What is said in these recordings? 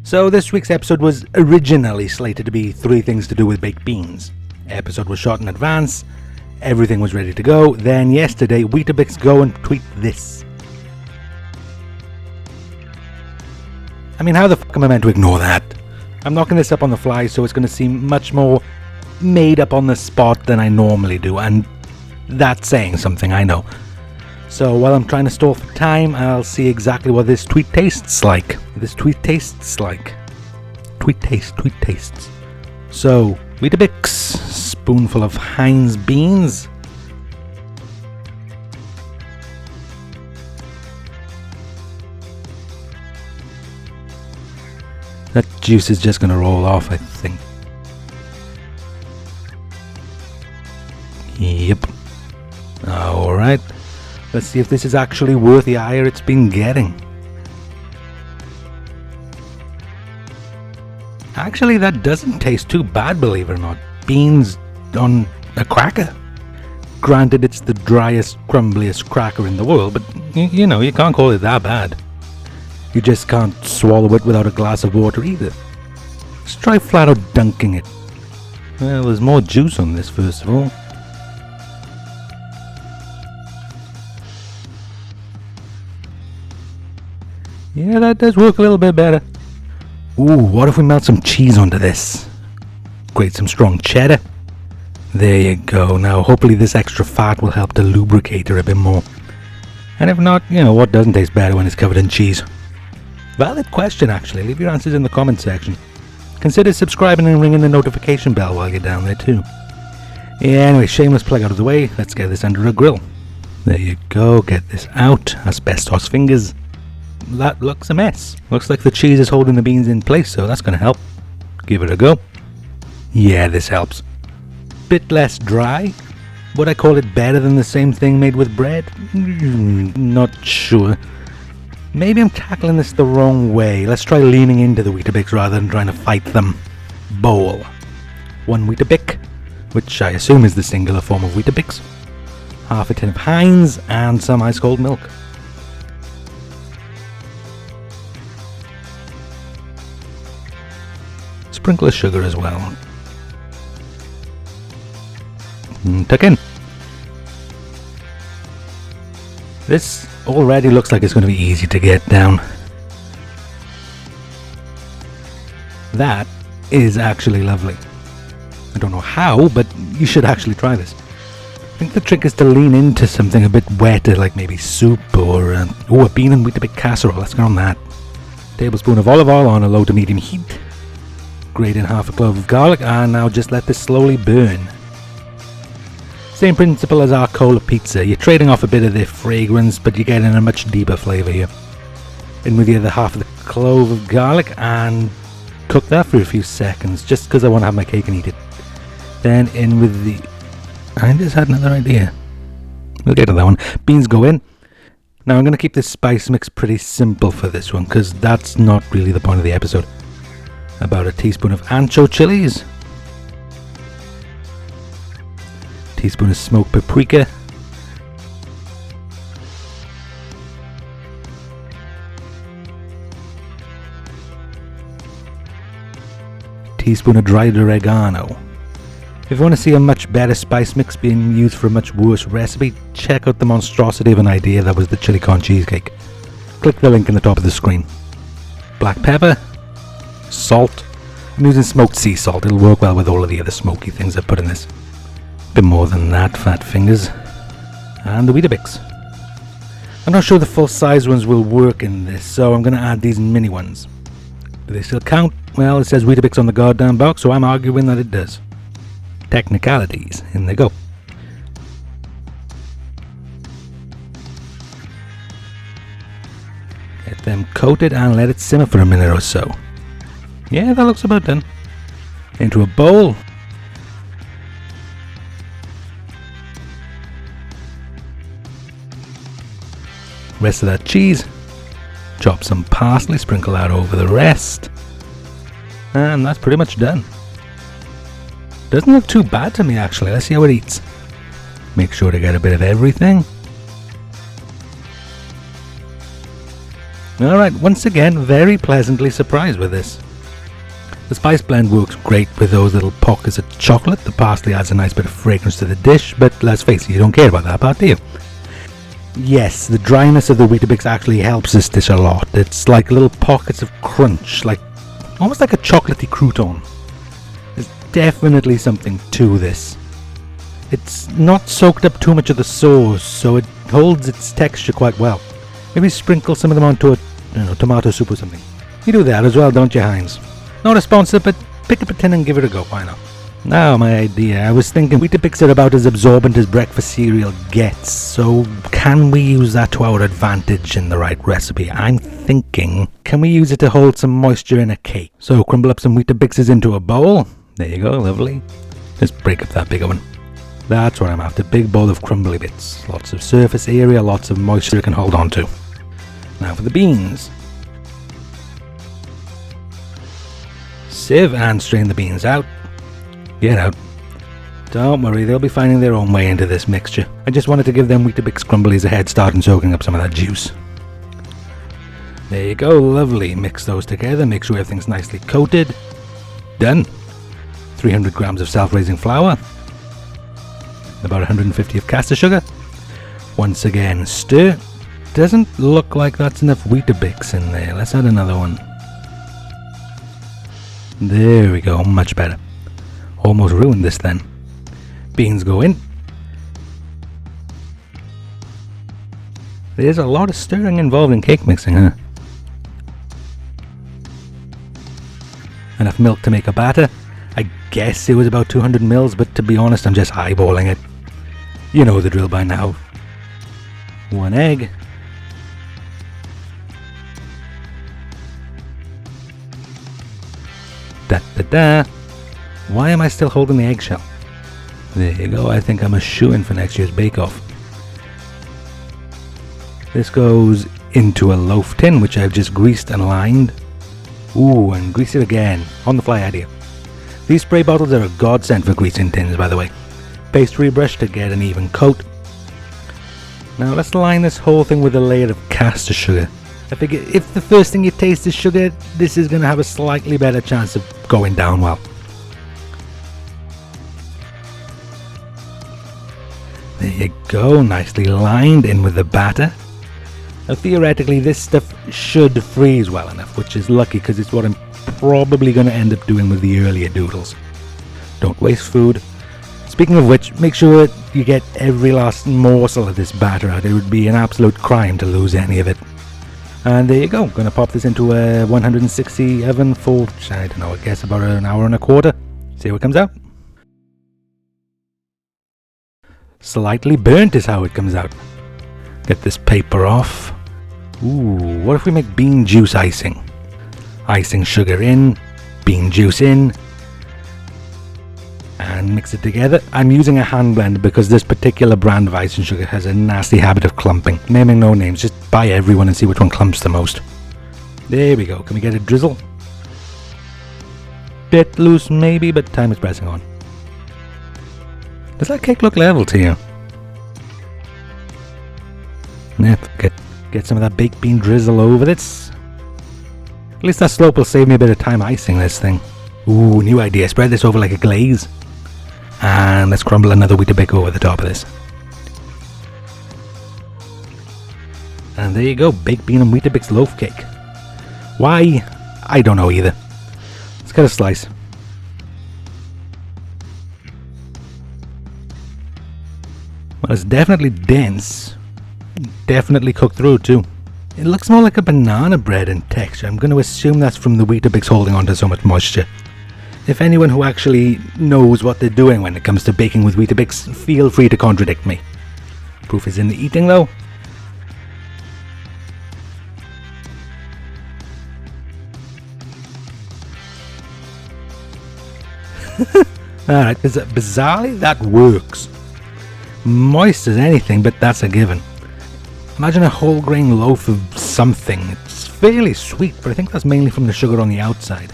So this week's episode was originally slated to be 3 things to do with baked beans. Episode was shot in advance, everything was ready to go, then yesterday Weetabix go and tweet this. I mean, how the fuck am I meant to ignore that? I'm knocking this up on the fly, so it's going to seem much more made up on the spot than I normally do, and that's saying something, I know. So while I'm trying to stall for time, I'll see exactly what this tweet tastes like. Tweet tastes. So, Weetabix, spoonful of Heinz beans. That juice is just gonna roll off, I think. Yep. Alright. Let's see if this is actually worth the ire it's been getting. Actually, that doesn't taste too bad, believe it or not. Beans on a cracker. Granted, it's the driest, crumbliest cracker in the world, but you know, you can't call it that bad. You just can't swallow it without a glass of water either. Let's try flat out dunking it. Well, there's more juice on this, first of all. Yeah, that does work a little bit better. Ooh, what if we melt some cheese onto this? Grate some strong cheddar. There you go. Now, hopefully this extra fat will help to lubricate her a bit more. And if not, you know, what doesn't taste better when it's covered in cheese? Valid question, actually. Leave your answers in the comment section. Consider subscribing and ringing the notification bell while you're down there too. Yeah, anyway, shameless plug out of the way. Let's get this under a grill. There you go. Get this out. Asbestos fingers. That looks a mess. Looks like the cheese is holding the beans in place, so that's going to help. Give it a go. Yeah, this helps. Bit less dry. Would I call it better than the same thing made with bread? Not sure. Maybe I'm tackling this the wrong way. Let's try leaning into the Weetabix rather than trying to fight them. Bowl. 1 Weetabix, which I assume is the singular form of Weetabix. Half a tin of Heinz and some ice cold milk. Sprinkle of sugar as well. Tuck in. This already looks like it's going to be easy to get down. That is actually lovely. I don't know how, but you should actually try this. I think the trick is to lean into something a bit wetter, like maybe soup or a bean and Weetabix casserole. Let's go on that. Tablespoon of olive oil on a low to medium heat. Grate in half a clove of garlic, and now just let this slowly burn. Same principle as our cola pizza. You're trading off a bit of the fragrance, but you're getting a much deeper flavour here. In with the other half of the clove of garlic, and cook that for a few seconds, just because I want to have my cake and eat it. Then in with the... I just had another idea. We'll get to that one. Beans go in. Now I'm going to keep this spice mix pretty simple for this one, because that's not really the point of the episode. About a teaspoon of ancho chilies, teaspoon of smoked paprika, teaspoon of dried oregano. If you want to see a much better spice mix being used for a much worse recipe, check out the monstrosity of an idea that was the chili con cheesecake. Click the link in the top of the screen. Black pepper, salt. I'm using smoked sea salt. It'll work well with all of the other smoky things I put in this. Bit more than that, fat fingers. And the Weetabix. I'm not sure the full size ones will work in this, so I'm going to add these mini ones. Do they still count? Well, it says Weetabix on the goddamn box, so I'm arguing that it does. Technicalities. In they go. Get them coated and let it simmer for a minute or so. Yeah, that looks about done. Into a bowl. Rest of that cheese. Chop some parsley, sprinkle that over the rest. And that's pretty much done. Doesn't look too bad to me actually. Let's see how it eats. Make sure to get a bit of everything. Alright, once again, very pleasantly surprised with this. The spice blend works great with those little pockets of chocolate. The parsley adds a nice bit of fragrance to the dish, but let's face it, you don't care about that part, do you? Yes, the dryness of the Weetabix actually helps this dish a lot. It's like little pockets of crunch, like almost like a chocolatey crouton. There's definitely something to this. It's not soaked up too much of the sauce, so it holds its texture quite well. Maybe sprinkle some of them onto a tomato soup or something. You do that as well, don't you, Heinz? Not a sponsor, but pick up a tin and give it a go, why not? Now, my idea. I was thinking Weetabix are about as absorbent as breakfast cereal gets, so can we use that to our advantage in the right recipe? I'm thinking, can we use it to hold some moisture in a cake? So crumble up some Weetabixes into a bowl. There you go, lovely. Just break up that bigger one. That's what I'm after, big bowl of crumbly bits. Lots of surface area, lots of moisture it can hold on to. Now for the beans. Sieve and strain the beans out. Get out. Don't worry, they'll be finding their own way into this mixture. I just wanted to give them Weetabix crumblies a head start in soaking up some of that juice. There you go, lovely. Mix those together, make sure everything's nicely coated. Done. 300 grams of self-raising flour. About 150 of caster sugar. Once again, stir. Doesn't look like that's enough Weetabix in there. Let's add another one. There we go, much better. Almost ruined this then. Beans go in. There's a lot of stirring involved in cake mixing, huh? Enough milk to make a batter. I guess it was about 200 mils, but to be honest, I'm just eyeballing it. You know the drill by now. 1 egg. Da-da-da. Why am I still holding the eggshell? There you go, I think I'm a shoo-in for next year's bake-off. This goes into a loaf tin, which I've just greased and lined. Ooh, and grease it again. On the fly idea. These spray bottles are a godsend for greasing tins, by the way. Pastry brush to get an even coat. Now let's line this whole thing with a layer of caster sugar. I figure if the first thing you taste is sugar, this is going to have a slightly better chance of going down well. There you go, nicely lined in with the batter. Now theoretically this stuff should freeze well enough, which is lucky because it's what I'm probably going to end up doing with the earlier doodles. Don't waste food. Speaking of which, make sure you get every last morsel of this batter out. It would be an absolute crime to lose any of it. And there you go, going to pop this into a 160 oven for, I don't know, I guess about an hour and a quarter. See how it comes out. Slightly burnt is how it comes out. Get this paper off. Ooh, what if we make bean juice icing? Icing sugar in, bean juice in, and mix it together. I'm using a hand blender because this particular brand of icing sugar has a nasty habit of clumping. Naming no names, just buy everyone and see which one clumps the most. There we go, can we get a drizzle? Bit loose maybe, but time is pressing on. Does that cake look level to you? Yeah, get some of that baked bean drizzle over this. At least that slope will save me a bit of time icing this thing. Ooh, new idea. Spread this over like a glaze. And let's crumble another Weetabix over the top of this. And there you go, baked bean and Weetabix loaf cake. Why? I don't know either. Let's get a slice. Well, it's definitely dense. Definitely cooked through too. It looks more like a banana bread in texture. I'm going to assume that's from the Weetabix holding on to so much moisture. If anyone who actually knows what they're doing when it comes to baking with Weetabix, feel free to contradict me. Proof is in the eating though. Alright, bizarrely that works. Moist as anything, but that's a given. Imagine a whole grain loaf of something. It's fairly sweet, but I think that's mainly from the sugar on the outside.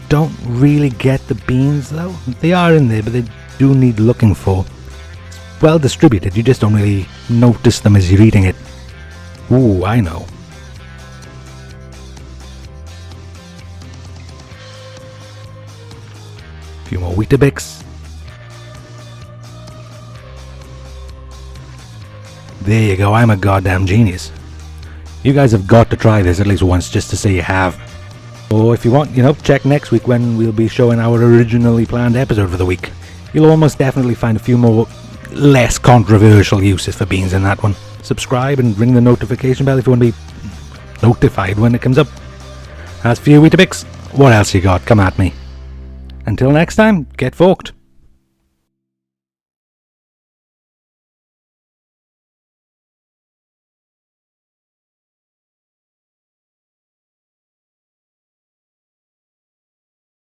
Don't really get the beans though. They are in there, but they do need looking for. It's well distributed, you just don't really notice them as you're eating it. Ooh, I know. Weetabix. There you go, I'm a goddamn genius. You guys have got to try this at least once just to say you have. Or if you want, check next week when we'll be showing our originally planned episode for the week. You'll almost definitely find a few more less controversial uses for beans in that one. Subscribe and ring the notification bell if you want to be notified when it comes up. As for you, Weetabix, what else you got? Come at me. Until next time, get forked.